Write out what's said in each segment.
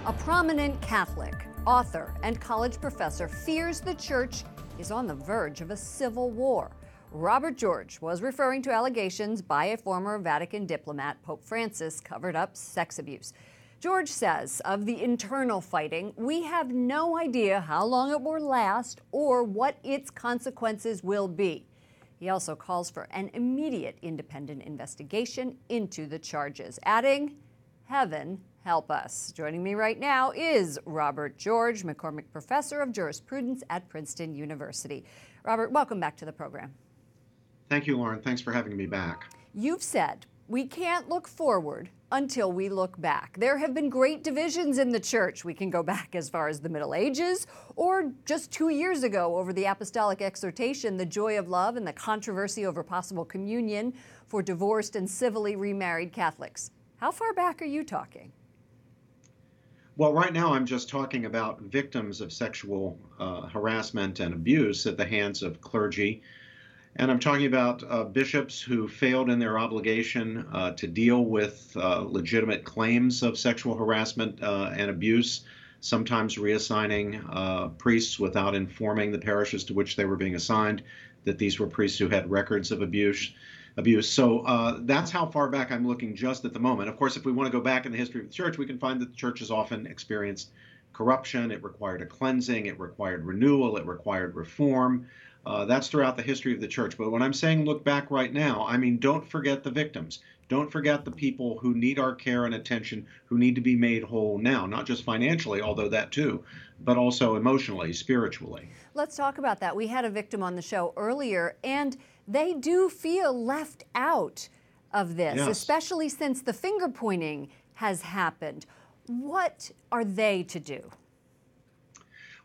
A prominent Catholic, author, and college professor fears the church is on the verge of a civil war. Robert George was referring to allegations by a former Vatican diplomat, Pope Francis, covered up sex abuse. George says of the internal fighting, we have no idea how long it will last or what its consequences will be. He also calls for an immediate independent investigation into the charges, adding, "Heaven help us." Joining me right now is Robert George, McCormick Professor of Jurisprudence at Princeton University. Robert, welcome back to the program. Thank you, Lauren. Thanks for having me back. You've said we can't look forward until we look back. There have been great divisions in the church. We can go back as far as the Middle Ages, or just 2 years ago over the apostolic exhortation, the joy of love, and the controversy over possible communion for divorced and civilly remarried Catholics. How far back are you talking? Well, right now I'm just talking about victims of sexual harassment and abuse at the hands of clergy. And I'm talking about bishops who failed in their obligation to deal with legitimate claims of sexual harassment and abuse, sometimes reassigning priests without informing the parishes to which they were being assigned that these were priests who had records of abuse. So that's how far back I'm looking just at the moment. Of course, if we want to go back in the history of the church, we can find that the church has often experienced corruption. It required a cleansing. It required renewal. It required reform. That's throughout the history of the church. But when I'm saying look back right now, I mean, don't forget the victims. Don't forget the people who need our care and attention, who need to be made whole now, not just financially, although that too, but also emotionally, spiritually. Let's talk about that. We had a victim on the show earlier, and they do feel left out of this, Yes. especially since the finger pointing has happened. What are they to do?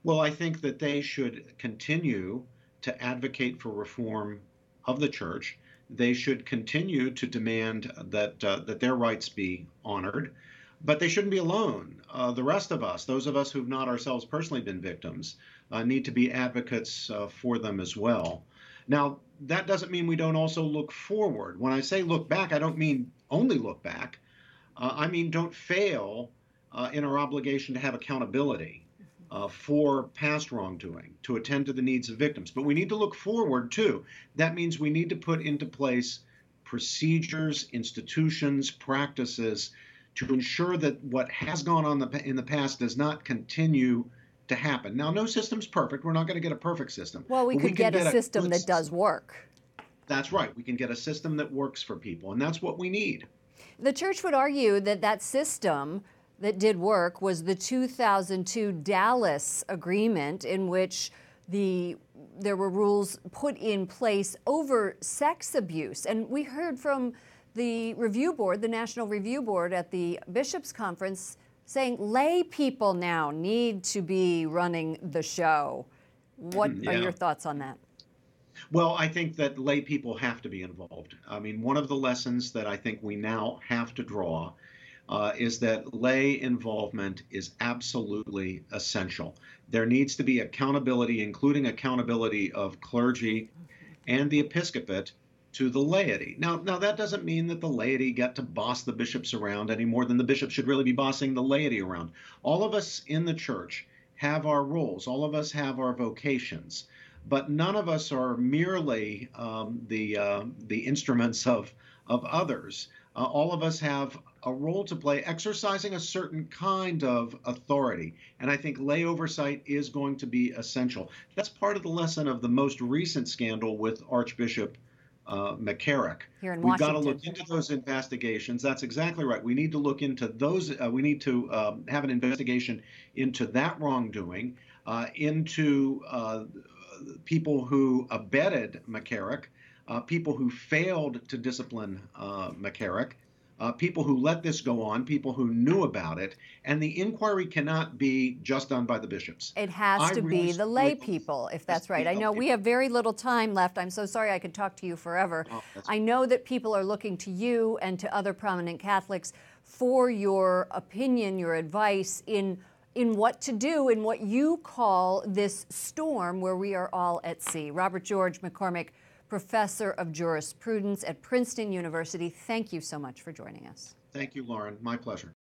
Well, I think that they should continue to advocate for reform of the church. They should continue to demand that their rights be honored, but they shouldn't be alone. The rest of us, those of us who've not ourselves personally been victims, need to be advocates for them as well. Now, that doesn't mean we don't also look forward. When I say look back, I don't mean only look back. I mean don't fail in our obligation to have accountability for past wrongdoing, to attend to the needs of victims. But we need to look forward, too. That means we need to put into place procedures, institutions, practices to ensure that what has gone on in the past does not continue to happen. Now, no system's perfect. We're not going to get a perfect system. Well, we could get a system that does work. That's right. We can get a system that works for people, and that's what we need. The church would argue that that system that did work was the 2002 Dallas Agreement, in which there were rules put in place over sex abuse. And we heard from the review board, the National Review Board at the Bishops' Conference, saying lay people now need to be running the show. What are your thoughts on that? Well, I think that lay people have to be involved. I mean, one of the lessons that I think we now have to draw is that lay involvement is absolutely essential. There needs to be accountability, including accountability of clergy and the episcopate to the laity. Now that doesn't mean that the laity get to boss the bishops around any more than the bishops should really be bossing the laity around. All of us in the church have our roles. All of us have our vocations. But none of us are merely the instruments of others. All of us have a role to play, exercising a certain kind of authority. And I think lay oversight is going to be essential. That's part of the lesson of the most recent scandal with Archbishop McCarrick. Here in We've Washington. got to look into those investigations. That's exactly right. We need to look into those. We need to have an investigation into that wrongdoing, into people who abetted McCarrick, people who failed to discipline McCarrick, people who let this go on, people who knew about it, and the inquiry cannot be just done by the bishops. It has to be the lay people, if that's right. I know we have very little time left. I'm so sorry, I could talk to you forever. I know that people are looking to you and to other prominent Catholics for your opinion, your advice in what to do in what you call this storm where we are all at sea. Robert George, McCormick Professor of Jurisprudence at Princeton University, thank you so much for joining us. Thank you, Lauren. My pleasure.